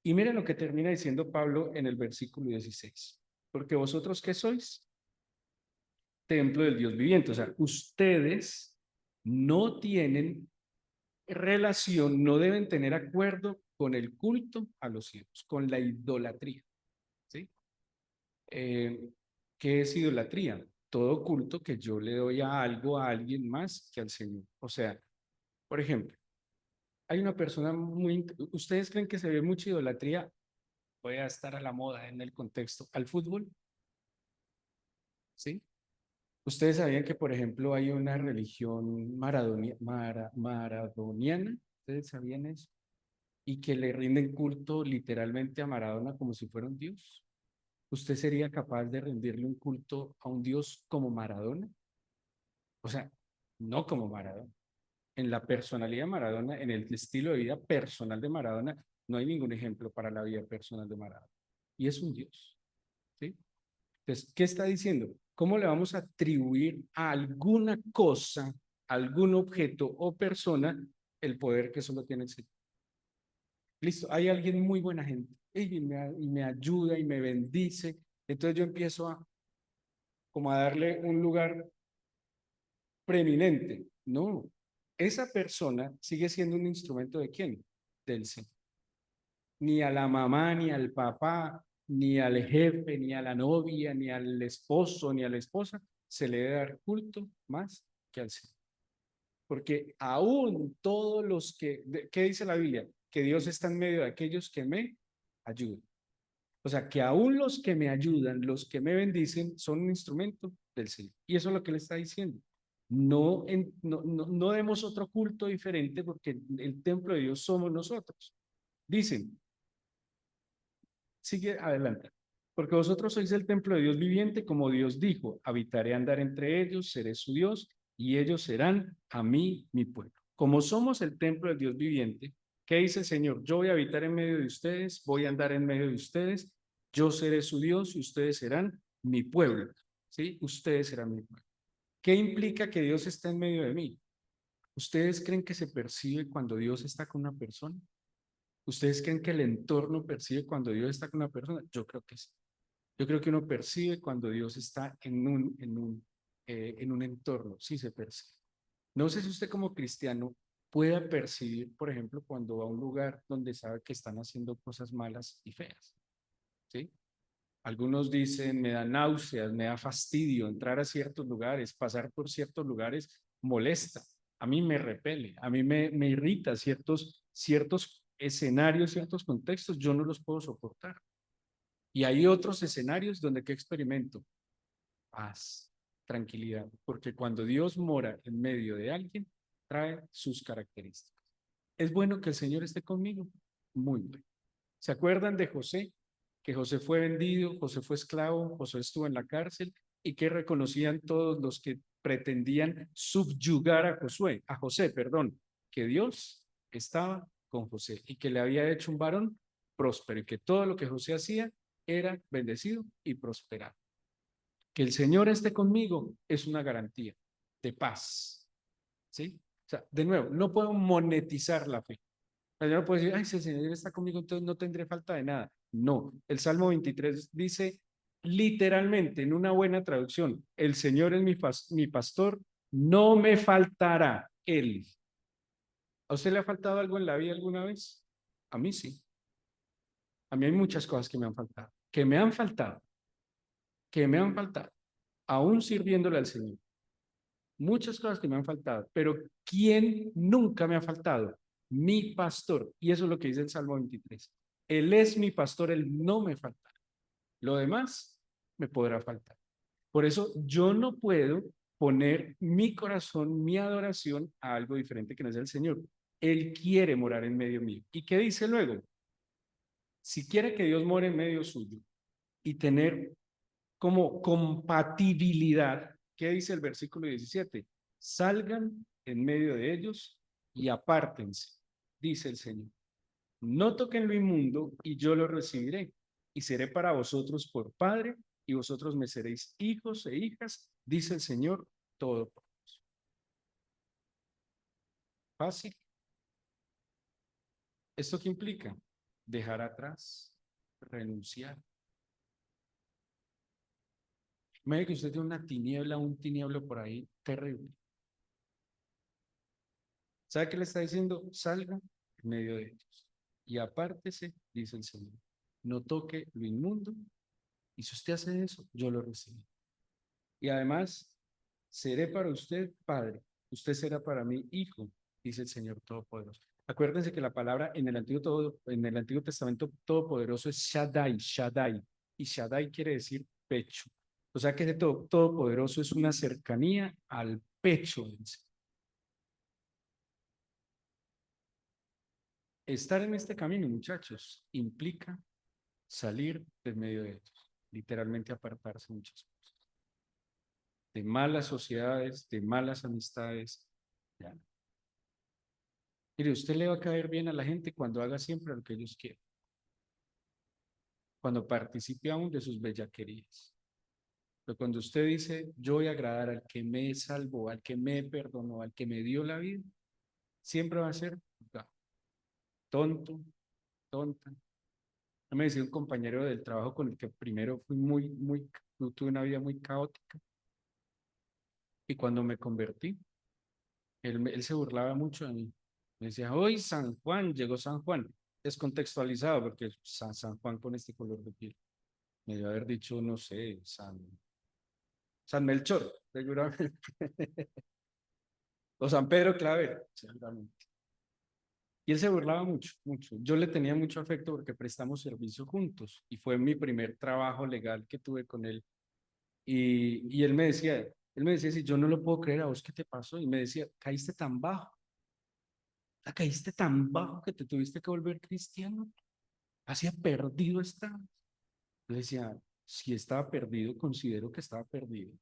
Y miren lo que termina diciendo Pablo en el versículo 16. Porque vosotros, ¿qué sois? Templo del Dios viviente. O sea, ustedes no tienen relación, no deben tener acuerdo con el culto a los ídolos, con la idolatría. ¿Sí? Eh, ¿Qué es idolatría? Todo culto que yo le doy a algo, a alguien más que al Señor. O sea, por ejemplo, hay una persona muy... ¿Ustedes creen que se ve mucha idolatría? Voy a estar a la moda en el contexto. ¿Al fútbol? ¿Sí? ¿Ustedes sabían que, por ejemplo, hay una religión maradoniana? ¿Ustedes sabían eso? Y que le rinden culto literalmente a Maradona como si fuera un dios. ¿Usted sería capaz de rendirle un culto a un dios como Maradona? O sea, no como Maradona. En la personalidad de Maradona, en el estilo de vida personal de Maradona, no hay ningún ejemplo para la vida personal de Maradona. Y es un dios, ¿sí? Entonces, ¿qué está diciendo? ¿Cómo le vamos a atribuir a alguna cosa, algún objeto o persona el poder que solo tiene el Señor? Listo, hay alguien muy buena gente y me ayuda y me bendice. Entonces yo empiezo a como a darle un lugar preeminente. No, esa persona sigue siendo un instrumento de quién? Del Señor. Ni a la mamá, ni al papá, ni al jefe, ni a la novia, ni al esposo, ni a la esposa se le debe dar culto más que al Señor. Porque aún todos los que, ¿qué dice la Biblia? Que Dios está en medio de aquellos que me ayudan. O sea, que aún los que me ayudan, los que me bendicen, son un instrumento del Señor. Y eso es lo que le está diciendo. No demos otro culto diferente porque el templo de Dios somos nosotros. Dicen, sigue adelante. Porque vosotros sois el templo de Dios viviente, como Dios dijo, habitaré andar entre ellos, seré su Dios, y ellos serán a mí mi pueblo. Como somos el templo del Dios viviente, ¿qué dice el Señor? Yo voy a habitar en medio de ustedes, voy a andar en medio de ustedes, yo seré su Dios y ustedes serán mi pueblo. ¿Sí? Ustedes serán mi pueblo. ¿Qué implica que Dios está en medio de mí? ¿Ustedes creen que se percibe cuando Dios está con una persona? ¿Ustedes creen que el entorno percibe cuando Dios está con una persona? Yo creo que sí. Yo creo que uno percibe cuando Dios está en un entorno, sí se percibe. No sé si usted como cristiano pueda percibir, por ejemplo, cuando va a un lugar donde sabe que están haciendo cosas malas y feas, ¿sí? Algunos dicen, me da náuseas, me da fastidio entrar a ciertos lugares, pasar por ciertos lugares molesta, a mí me repele, a mí me irrita ciertos escenarios, ciertos contextos, yo no los puedo soportar. Y hay otros escenarios donde que experimento paz, tranquilidad, porque cuando Dios mora en medio de alguien, trae sus características. ¿Es bueno que el Señor esté conmigo? Muy bueno. ¿Se acuerdan de José? Que José fue vendido, José fue esclavo, José estuvo en la cárcel y que reconocían todos los que pretendían subyugar a José, perdón, que Dios estaba con José y que le había hecho un varón próspero y que todo lo que José hacía era bendecido y prosperado. Que el Señor esté conmigo es una garantía de paz, ¿sí? O sea, de nuevo, no puedo monetizar la fe. Yo no puedo decir, ay, si el Señor está conmigo, entonces no tendré falta de nada. No, el Salmo 23 dice literalmente en una buena traducción, el Señor es mi pastor, no me faltará Él. ¿A usted le ha faltado algo en la vida alguna vez? A mí sí. A mí hay muchas cosas que me han faltado, que me han faltado, aún sirviéndole al Señor. Muchas cosas que me han faltado, pero ¿quién nunca me ha faltado? Mi pastor. Y eso es lo que dice el Salmo 23. Él es mi pastor, él no me falta. Lo demás me podrá faltar. Por eso yo no puedo poner mi corazón, mi adoración a algo diferente que no es el Señor. Él quiere morar en medio mío. ¿Y qué dice luego? Si quiere que Dios more en medio suyo y tener como compatibilidad, ¿qué dice el versículo 17? Salgan en medio de ellos y apártense, dice el Señor. No toquen lo inmundo y yo lo recibiré y seré para vosotros por padre y vosotros me seréis hijos e hijas, dice el Señor Todopoderoso. Fácil. ¿Esto qué implica? Dejar atrás, renunciar. Mire que usted tiene una tiniebla, un tinieblo por ahí terrible. ¿Sabe qué le está diciendo? Salga en medio de ellos y apártese, dice el Señor. No toque lo inmundo y si usted hace eso, yo lo recibo. Y además, seré para usted padre, usted será para mí hijo, dice el Señor Todopoderoso. Acuérdense que la palabra en el Antiguo Testamento Todopoderoso es Shaddai, Shaddai, y Shaddai quiere decir pecho. O sea que ese Todopoderoso es una cercanía al pecho del Señor. Estar en este camino, muchachos, implica salir del medio de ellos, literalmente apartarse de muchas cosas, de malas sociedades, de malas amistades. Ya. Mire, usted le va a caer bien a la gente cuando haga siempre lo que ellos quieren, cuando participe aún de sus bellaquerías. Pero cuando usted dice, yo voy a agradar al que me salvó, al que me perdonó, al que me dio la vida, siempre va a ser tonto, tonta. Me decía un compañero del trabajo con el que primero fui tuve una vida muy caótica. Y cuando me convertí, él se burlaba mucho de mí. Me decía, hoy San Juan, llegó San Juan. Descontextualizado, porque San Juan con este color de piel. Me debió haber dicho, no sé, San Melchor, seguramente. O San Pedro Claver, seguramente. Y él se burlaba mucho, mucho. Yo le tenía mucho afecto porque prestamos servicio juntos y fue mi primer trabajo legal que tuve con él. Y él me decía, si yo no lo puedo creer, ¿a vos qué te pasó? Y me decía, caíste tan bajo que te tuviste que volver cristiano. Así perdido está. Le decía, si estaba perdido, considero que estaba perdido.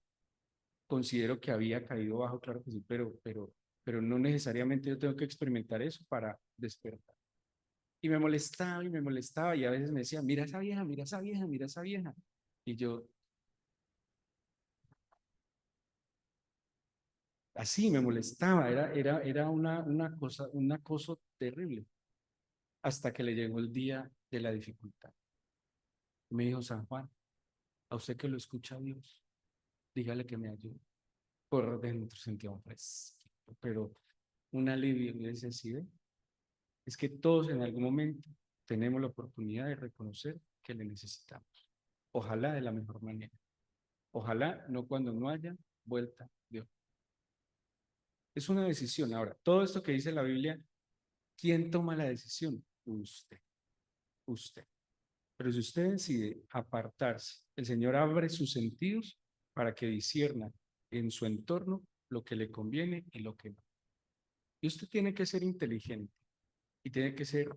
Considero que había caído bajo, claro que sí, pero no necesariamente yo tengo que experimentar eso para despertar. Y me molestaba, y a veces me decía, mira esa vieja, mira esa vieja, mira esa vieja. Y yo, así me molestaba, era una cosa, un acoso terrible, hasta que le llegó el día de la dificultad. Me dijo, San Juan, a usted que lo escucha Dios, dígale que me ayude. Por dentro sentía un fresquito, pero un alivio. Le decía, sí, ve, es que todos en algún momento tenemos la oportunidad de reconocer que le necesitamos. Ojalá de la mejor manera. Ojalá no cuando no haya vuelta de hoja. Es una decisión. Ahora, todo esto que dice la Biblia, ¿quién toma la decisión? Usted, usted. Pero si usted decide apartarse, el Señor abre sus sentidos para que discierna en su entorno lo que le conviene y lo que no. Y usted tiene que ser inteligente y tiene que ser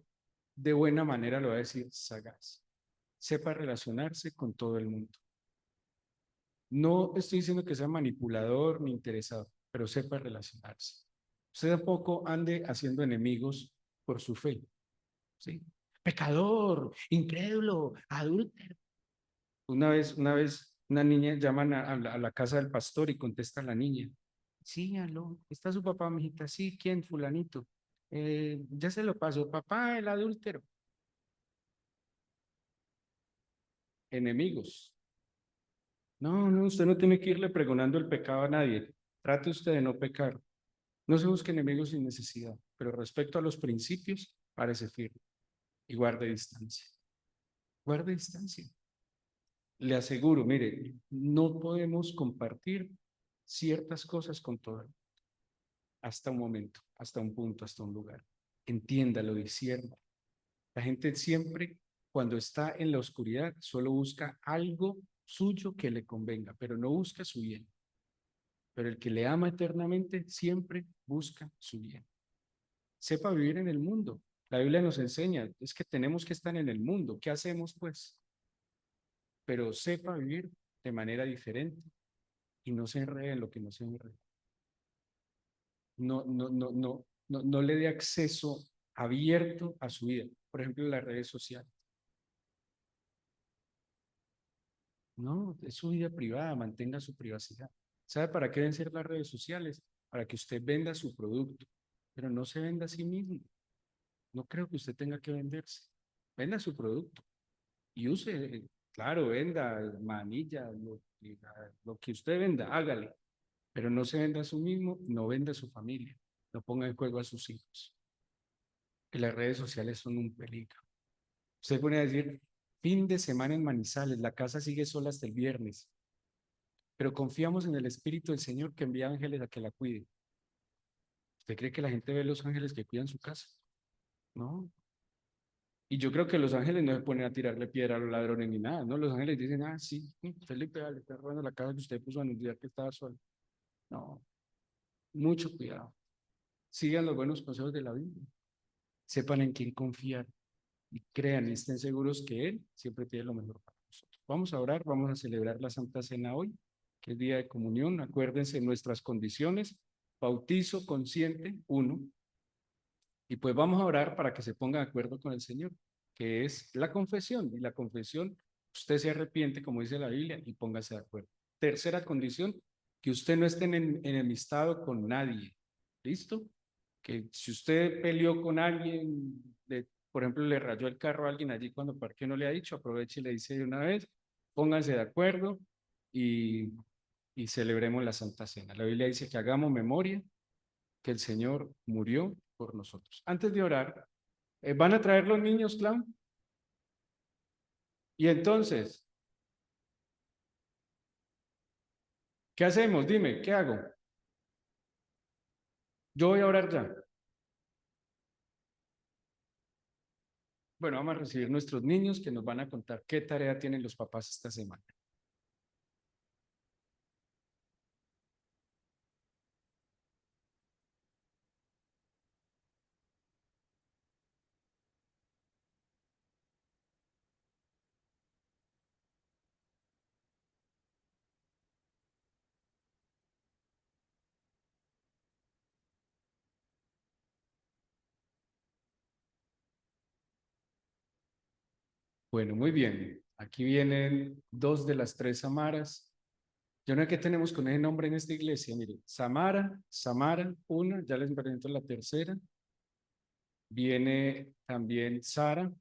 de buena manera, lo voy a decir, sagaz. Sepa relacionarse con todo el mundo. No estoy diciendo que sea manipulador ni interesado, pero sepa relacionarse. Usted tampoco ande haciendo enemigos por su fe, ¿sí? Pecador, incrédulo, adúltero. Una niña llaman a la casa del pastor y contesta la niña. Sí, aló, ¿está su papá, mijita? Sí, ¿quién? Fulanito. Ya se lo pasó, papá, el adúltero. Enemigos. No, no, usted no tiene que irle pregonando el pecado a nadie. Trate usted de no pecar. No se busque enemigos sin necesidad, pero respecto a los principios, párese firme y guarde distancia. Guarde distancia. Le aseguro, mire, no podemos compartir ciertas cosas con todo el mundo, hasta un momento, hasta un punto, hasta un lugar. Entiéndalo, discierna. La gente siempre, cuando está en la oscuridad, solo busca algo suyo que le convenga, pero no busca su bien. Pero el que le ama eternamente siempre busca su bien. Sepa vivir en el mundo. La Biblia nos enseña, es que tenemos que estar en el mundo. ¿Qué hacemos pues? Pero sepa vivir de manera diferente y no se enrede en lo que no se enrede. No le dé acceso abierto a su vida. Por ejemplo, en las redes sociales. No, es su vida privada, mantenga su privacidad. ¿Sabe para qué deben ser las redes sociales? Para que usted venda su producto, pero no se venda a sí mismo. No creo que usted tenga que venderse. Venda su producto y use, claro, venda manilla, lo que usted venda, hágale, pero no se venda a sí mismo, no venda a su familia, no ponga en juego a sus hijos. Que las redes sociales son un peligro. Usted pone a decir, fin de semana en Manizales, la casa sigue sola hasta el viernes, pero confiamos en el Espíritu del Señor que envía ángeles a que la cuide. ¿Usted cree que la gente ve los ángeles que cuidan su casa? No. Y yo creo que los ángeles no se ponen a tirarle piedra a los ladrones ni nada, ¿no? Los ángeles dicen, ah, sí, Felipe, le está robando la casa que usted puso a anunciar que estaba solo. No, mucho cuidado. Sigan los buenos consejos de la Biblia. Sepan en quién confiar y crean y estén seguros que Él siempre tiene lo mejor para nosotros. Vamos a orar, vamos a celebrar la Santa Cena hoy, que es día de comunión. Acuérdense nuestras condiciones. Bautizo consciente, uno. Y pues vamos a orar para que se ponga de acuerdo con el Señor, que es la confesión. Y la confesión, usted se arrepiente, como dice la Biblia, y póngase de acuerdo. Tercera condición, que usted no esté en enemistado con nadie. ¿Listo? Que si usted peleó con alguien, por ejemplo, le rayó el carro a alguien allí cuando parqueó, no le ha dicho, aproveche y le dice de una vez, pónganse de acuerdo y, y celebremos la Santa Cena. La Biblia dice que hagamos memoria que el Señor murió por nosotros. Antes de orar, ¿van a traer los niños, Clown? Y entonces, ¿qué hacemos? Dime, ¿qué hago? Yo voy a orar ya. Bueno, vamos a recibir nuestros niños que nos van a contar qué tarea tienen los papás esta semana. Bueno, muy bien. Aquí vienen dos de las tres Samaras. Yo no sé qué tenemos con ese nombre en esta iglesia. Mire, Samara, Samara, una, ya les presento la tercera. Viene también Sara,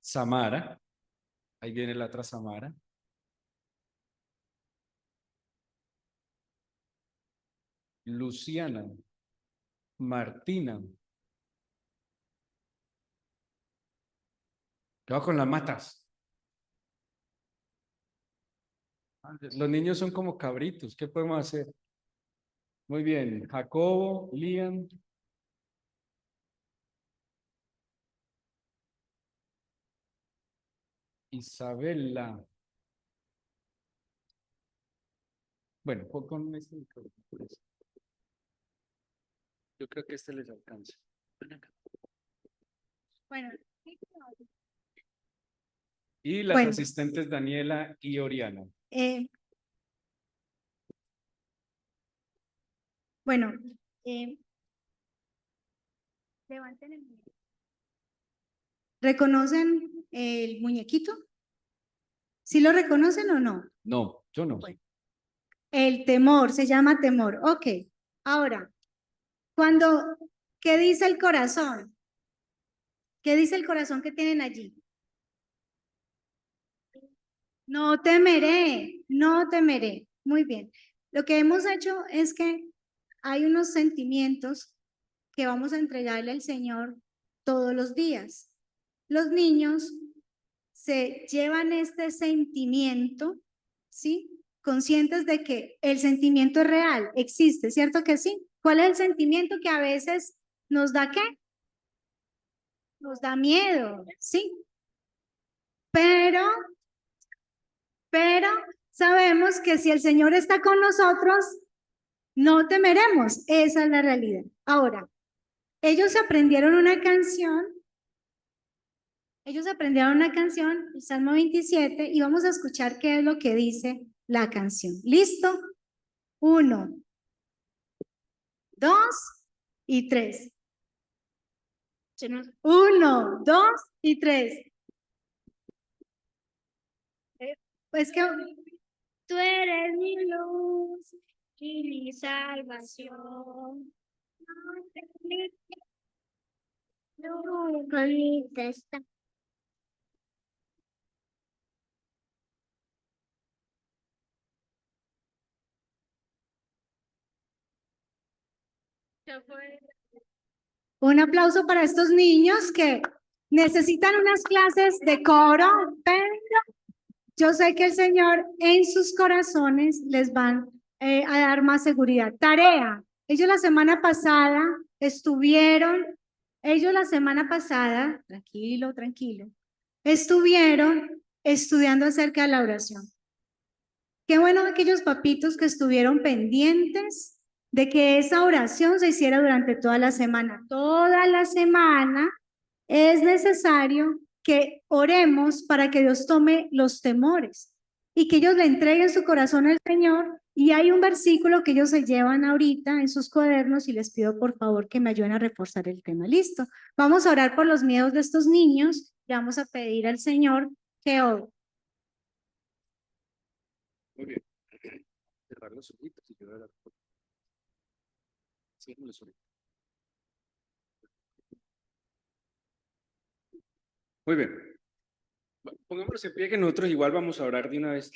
Samara. Ahí viene la otra Samara. Luciana, Martina. ¿Qué va con las matas? Los niños son como cabritos. ¿Qué podemos hacer? Muy bien. Jacobo, Liam, Isabela. Bueno, con este micrófono. Yo creo que este les alcanza.
Bueno,
Y las
Bueno.
asistentes Daniela y Oriana.
bueno, levanten el muñeco. ¿Reconocen el muñequito? ¿Sí lo reconocen o no?
No, yo no.
Bueno. El temor, se llama temor. Ok, ahora, ¿qué dice el corazón? ¿Qué dice el corazón que tienen allí? No temeré, no temeré. Muy bien. Lo que hemos hecho es que hay unos sentimientos que vamos a entregarle al Señor todos los días. Los niños se llevan este sentimiento, ¿sí? Conscientes de que el sentimiento es real, existe, ¿cierto que sí? ¿Cuál es el sentimiento que a veces nos da qué? Nos da miedo, ¿sí? Pero sabemos que si el Señor está con nosotros, no temeremos. Esa es la realidad. Ahora, ellos aprendieron una canción, el Salmo 27, y vamos a escuchar qué es lo que dice la canción. ¿Listo? 1, 2 y 3. 1, 2 y 3. Pues que tú eres mi luz y mi salvación. Bonita está. Un aplauso para estos niños que necesitan unas clases de coro, pero yo sé que el Señor en sus corazones les van a dar más seguridad. Tarea. Ellos la semana pasada tranquilo, tranquilo, estuvieron estudiando acerca de la oración. Qué bueno aquellos papitos que estuvieron pendientes de que esa oración se hiciera durante toda la semana. Toda la semana es necesario que oremos para que Dios tome los temores y que ellos le entreguen su corazón al Señor. Y hay un versículo que ellos se llevan ahorita en sus cuadernos y les pido por favor que me ayuden a reforzar el tema. Listo. Vamos a orar por los miedos de estos niños y vamos a pedir al Señor que ore.
Muy bien. Cerrar los ojitos y yo voy a cierren los ojitos. Muy bien. Pongámonos en pie que nosotros igual vamos a orar de una vez